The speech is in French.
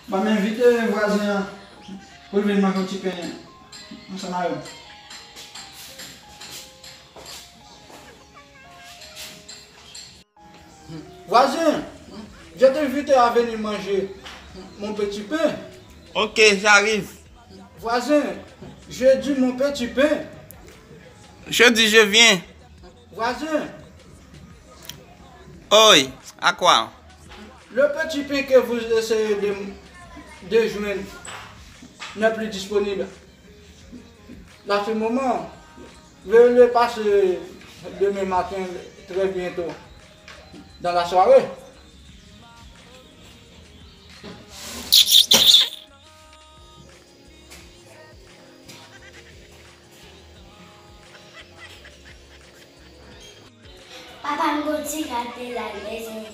Bah, m'invite voisin pour venir manger un petit pain ensemble avec eux. Voisin, je t'invite à venir manger mon petit pain. Ok, j'arrive. Voisin, je dis mon petit pain. Je dis je viens. Voisin, Oi, à quoi? le petit pain que vous essayez de joindre n'est plus disponible. Dans ce moment, veuillez le passer demain matin très bientôt dans la soirée. Papa, je vais te la maison.